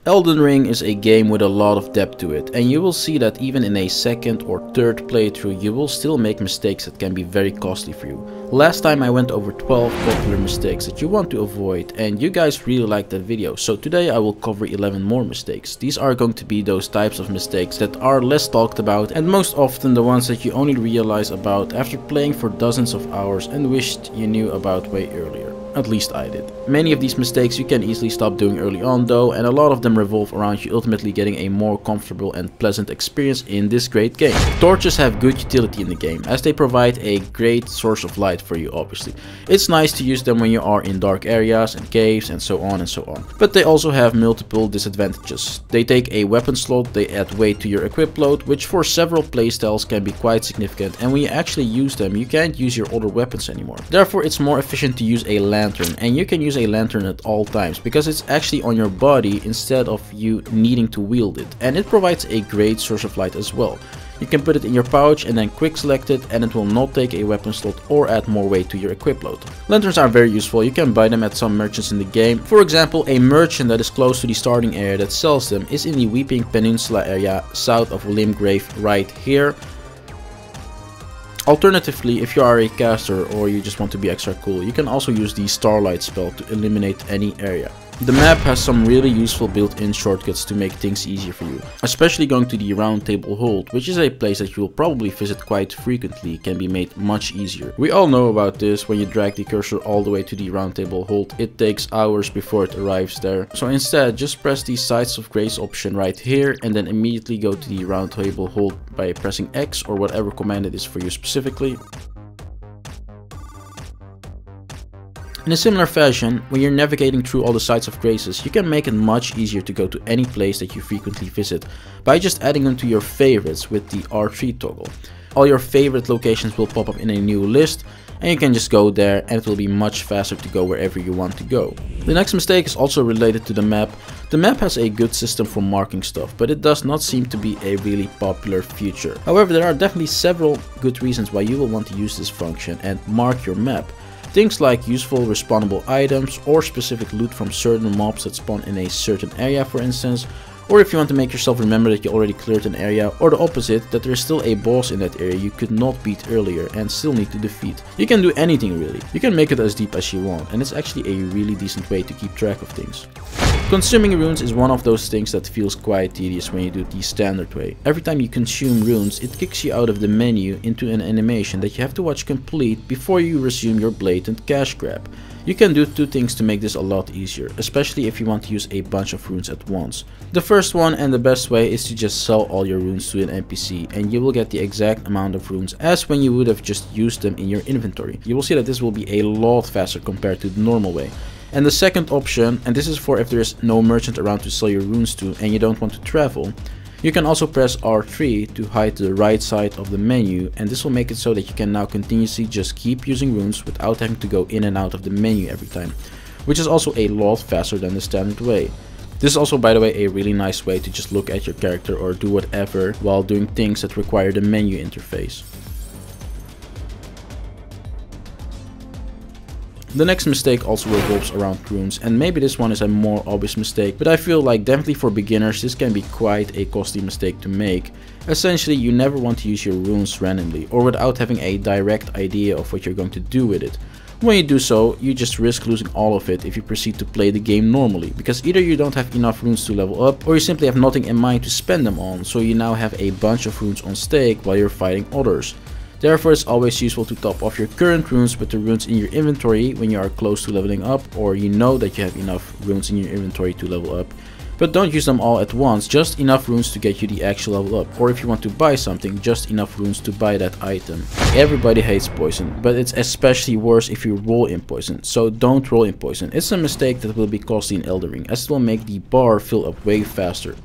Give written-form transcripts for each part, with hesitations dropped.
Elden Ring is a game with a lot of depth to it, and you will see that even in a second or third playthrough you will still make mistakes that can be very costly for you. Last time I went over 12 popular mistakes that you want to avoid, and you guys really liked that video, so today I will cover 11 more mistakes. These are going to be those types of mistakes that are less talked about, and most often the ones that you only realize about after playing for dozens of hours and wished you knew about way earlier. At least I did. Many of these mistakes you can easily stop doing early on though, and a lot of them revolve around you ultimately getting a more comfortable and pleasant experience in this great game. Torches have good utility in the game, as they provide a great source of light for you obviously. It's nice to use them when you are in dark areas and caves and so on and so on. But they also have multiple disadvantages. They take a weapon slot, they add weight to your equip load, which for several playstyles can be quite significant, and when you actually use them you can't use your other weapons anymore. Therefore it's more efficient to use a lantern, and you can use a lantern at all times because it's actually on your body instead of you needing to wield it, and it provides a great source of light as well. You can put it in your pouch and then quick select it, and it will not take a weapon slot or add more weight to your equip load. Lanterns are very useful. You can buy them at some merchants in the game. For example, a merchant that is close to the starting area that sells them is in the Weeping Peninsula area south of Limgrave right here. Alternatively, if you are a caster or you just want to be extra cool, you can also use the Starlight spell to eliminate any area. The map has some really useful built-in shortcuts to make things easier for you, especially going to the Round Table Hold, which is a place that you will probably visit quite frequently, can be made much easier. We all know about this. When you drag the cursor all the way to the Round Table Hold, it takes hours before it arrives there. So instead, just press the Sides of Grace option right here and then immediately go to the Round Table Hold by pressing X or whatever command it is for you specifically. In a similar fashion, when you're navigating through all the sites of graces, you can make it much easier to go to any place that you frequently visit by just adding them to your favorites with the R3 toggle. All your favorite locations will pop up in a new list, and you can just go there and it will be much faster to go wherever you want to go. The next mistake is also related to the map. The map has a good system for marking stuff, but it does not seem to be a really popular feature. However, there are definitely several good reasons why you will want to use this function and mark your map. Things like useful respawnable items or specific loot from certain mobs that spawn in a certain area, for instance, or if you want to make yourself remember that you already cleared an area, or the opposite, that there is still a boss in that area you could not beat earlier and still need to defeat. You can do anything really. You can make it as deep as you want, and it's actually a really decent way to keep track of things. Consuming runes is one of those things that feels quite tedious when you do it the standard way. Every time you consume runes, it kicks you out of the menu into an animation that you have to watch complete before you resume your blatant cash grab. You can do two things to make this a lot easier, especially if you want to use a bunch of runes at once. The first one and the best way is to just sell all your runes to an NPC, and you will get the exact amount of runes as when you would have just used them in your inventory. You will see that this will be a lot faster compared to the normal way. And the second option, and this is for if there is no merchant around to sell your runes to and you don't want to travel, you can also press R3 to hide the right side of the menu, and this will make it so that you can now continuously just keep using runes without having to go in and out of the menu every time, which is also a lot faster than the standard way. This is also, by the way, a really nice way to just look at your character or do whatever while doing things that require the menu interface. The next mistake also revolves around runes, and maybe this one is a more obvious mistake, but I feel like definitely for beginners this can be quite a costly mistake to make. Essentially, you never want to use your runes randomly or without having a direct idea of what you're going to do with it. When you do so, you just risk losing all of it if you proceed to play the game normally, because either you don't have enough runes to level up, or you simply have nothing in mind to spend them on, so you now have a bunch of runes on stake while you're fighting others. Therefore, it's always useful to top off your current runes with the runes in your inventory when you are close to leveling up, or you know that you have enough runes in your inventory to level up. But don't use them all at once, just enough runes to get you the actual level up, or if you want to buy something, just enough runes to buy that item. Everybody hates poison, but it's especially worse if you roll in poison, so don't roll in poison. It's a mistake that will be costly in Elden Ring, as it will make the bar fill up way faster.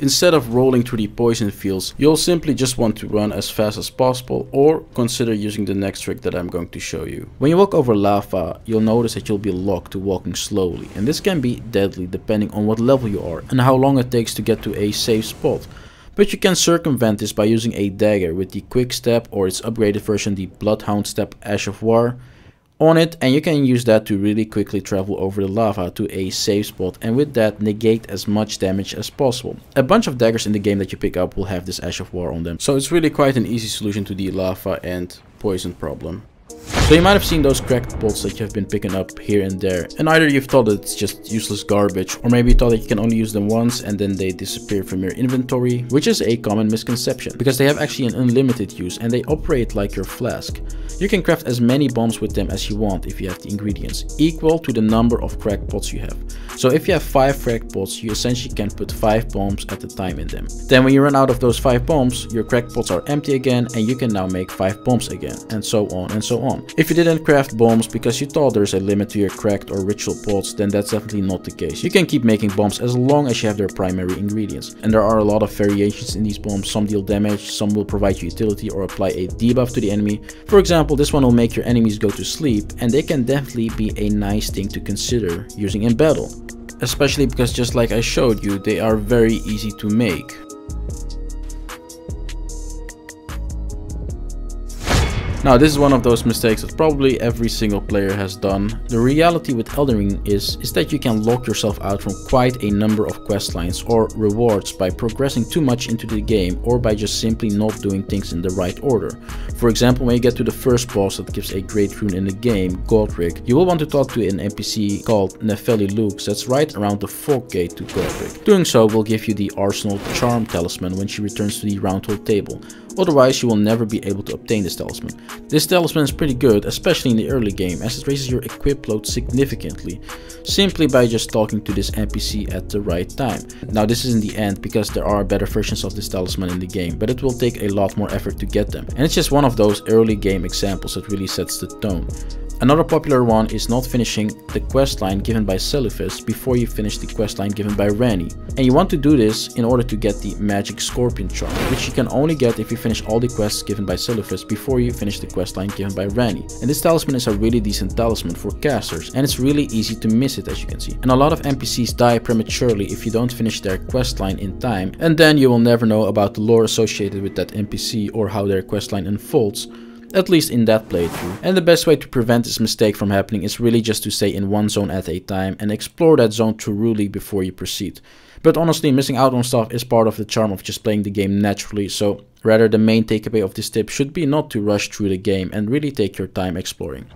Instead of rolling through the poison fields, you'll simply just want to run as fast as possible, or consider using the next trick that I'm going to show you. When you walk over lava, you'll notice that you'll be locked to walking slowly, and this can be deadly depending on what level you are and how long it takes to get to a safe spot. But you can circumvent this by using a dagger with the quick step, or its upgraded version, the Bloodhound step Ash of War. on it, and you can use that to really quickly travel over the lava to a safe spot, and with that negate as much damage as possible. A bunch of daggers in the game that you pick up will have this Ash of War on them, so it's really quite an easy solution to the lava and poison problem. So you might have seen those cracked pots that you have been picking up here and there, and either you've thought that it's just useless garbage, or maybe you thought that you can only use them once and then they disappear from your inventory, which is a common misconception, because they have actually an unlimited use and they operate like your flask. You can craft as many bombs with them as you want if you have the ingredients, equal to the number of cracked pots you have. So if you have 5 cracked pots, you essentially can put 5 bombs at a time in them. Then when you run out of those 5 bombs, your cracked pots are empty again and you can now make 5 bombs again, and so on and so on. If you didn't craft bombs because you thought there's a limit to your cracked or ritual pots, then that's definitely not the case. You can keep making bombs as long as you have their primary ingredients. And there are a lot of variations in these bombs. Some deal damage, some will provide you utility or apply a debuff to the enemy. For example, this one will make your enemies go to sleep, and they can definitely be a nice thing to consider using in battle. Especially because, just like I showed you, they are very easy to make. Now this is one of those mistakes that probably every single player has done. The reality with Elden Ring is that you can lock yourself out from quite a number of quest lines or rewards by progressing too much into the game, or by just simply not doing things in the right order. For example, when you get to the first boss that gives a great rune in the game, Godric, you will want to talk to an NPC called Nefeli Lux that's right around the fog gate to Godric. Doing so will give you the Arsenal Charm Talisman when she returns to the Round Hole table. Otherwise, you will never be able to obtain this talisman. This talisman is pretty good, especially in the early game, as it raises your equip load significantly, simply by just talking to this NPC at the right time. Now this is in the end because there are better versions of this talisman in the game, but it will take a lot more effort to get them. And it's just one of those early game examples that really sets the tone. Another popular one is not finishing the questline given by Selufus before you finish the questline given by Ranni. And you want to do this in order to get the Magic Scorpion Charm, which you can only get if you finish all the quests given by Selufus before you finish the questline given by Ranni. And this talisman is a really decent talisman for casters, and it's really easy to miss it, as you can see. And a lot of NPCs die prematurely if you don't finish their questline in time, and then you will never know about the lore associated with that NPC or how their questline unfolds. At least in that playthrough. And the best way to prevent this mistake from happening is really just to stay in one zone at a time and explore that zone thoroughly before you proceed. But honestly, missing out on stuff is part of the charm of just playing the game naturally, so rather the main takeaway of this tip should be not to rush through the game and really take your time exploring.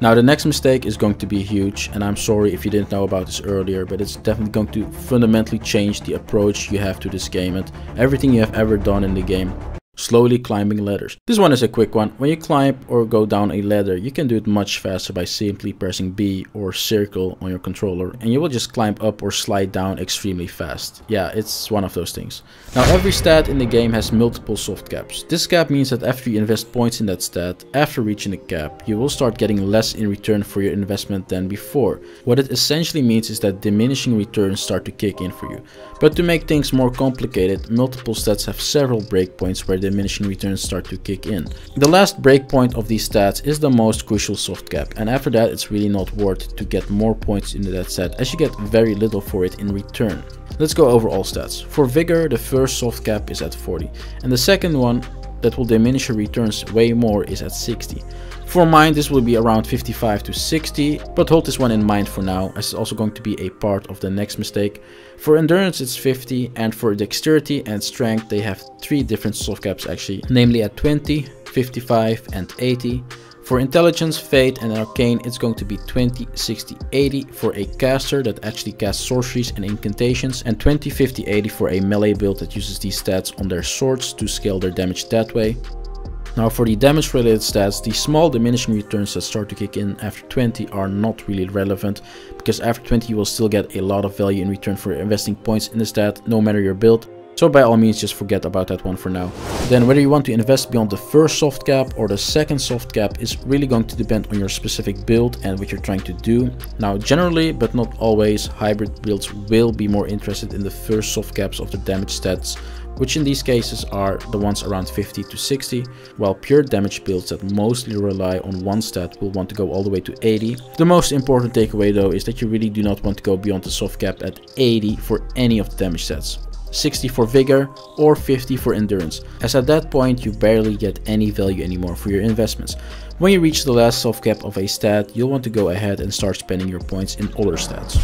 Now the next mistake is going to be huge, and I'm sorry if you didn't know about this earlier, but it's definitely going to fundamentally change the approach you have to this game and everything you have ever done in the game. Slowly climbing ladders. This one is a quick one. When you climb or go down a ladder, you can do it much faster by simply pressing B or circle on your controller, and you will just climb up or slide down extremely fast. Yeah, it's one of those things. Now every stat in the game has multiple soft caps. This cap means that after you invest points in that stat, after reaching the cap, you will start getting less in return for your investment than before. What it essentially means is that diminishing returns start to kick in for you. But to make things more complicated, multiple stats have several breakpoints where diminishing returns start to kick in. The last breakpoint of these stats is the most crucial soft cap, and after that it's really not worth it to get more points into that stat, as you get very little for it in return. Let's go over all stats. For Vigor, the first soft cap is at 40, and the second one that will diminish your returns way more is at 60. For Mind, this will be around 55 to 60, but hold this one in mind for now, as it's also going to be a part of the next mistake. For Endurance it's 50, and for Dexterity and Strength they have 3 different soft caps actually, namely at 20, 55 and 80. For Intelligence, Fate and Arcane it's going to be 20, 60, 80 for a caster that actually casts sorceries and incantations, and 20, 50, 80 for a melee build that uses these stats on their swords to scale their damage that way. Now for the damage related stats, the small diminishing returns that start to kick in after 20 are not really relevant, because after 20 you will still get a lot of value in return for investing points in the stat, no matter your build. So by all means just forget about that one for now. Then whether you want to invest beyond the first soft cap or the second soft cap is really going to depend on your specific build and what you're trying to do. Now generally, but not always, hybrid builds will be more interested in the first soft caps of the damage stats, which in these cases are the ones around 50 to 60, while pure damage builds that mostly rely on one stat will want to go all the way to 80. The most important takeaway though is that you really do not want to go beyond the soft cap at 80 for any of the damage stats. 60 for vigor, or 50 for endurance, as at that point you barely get any value anymore for your investments. When you reach the last soft cap of a stat, you'll want to go ahead and start spending your points in other stats.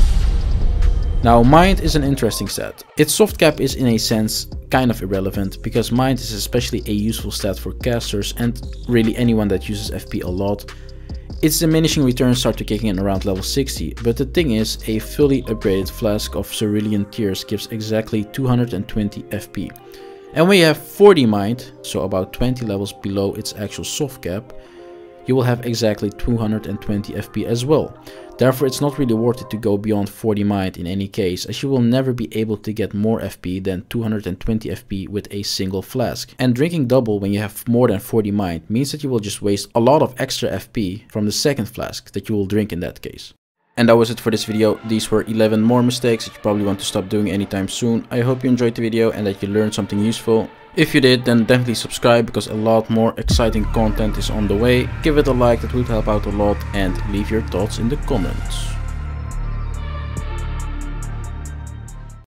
Now, mind is an interesting stat. Its soft cap is in a sense kind of irrelevant, because mind is especially a useful stat for casters and really anyone that uses FP a lot. Its diminishing returns start to kicking in around level 60, but the thing is, a fully upgraded flask of Cerulean Tears gives exactly 220 FP. And when you have 40 mind, so about 20 levels below its actual soft cap, you will have exactly 220 FP as well. Therefore, it's not really worth it to go beyond 40 mind in any case, as you will never be able to get more FP than 220 FP with a single flask. And drinking double when you have more than 40 mind means that you will just waste a lot of extra FP from the second flask that you will drink in that case. And that was it for this video. These were 11 more mistakes that you probably want to stop doing anytime soon. I hope you enjoyed the video and that you learned something useful. If you did, then definitely subscribe, because a lot more exciting content is on the way. Give it a like, that would help out a lot, and leave your thoughts in the comments.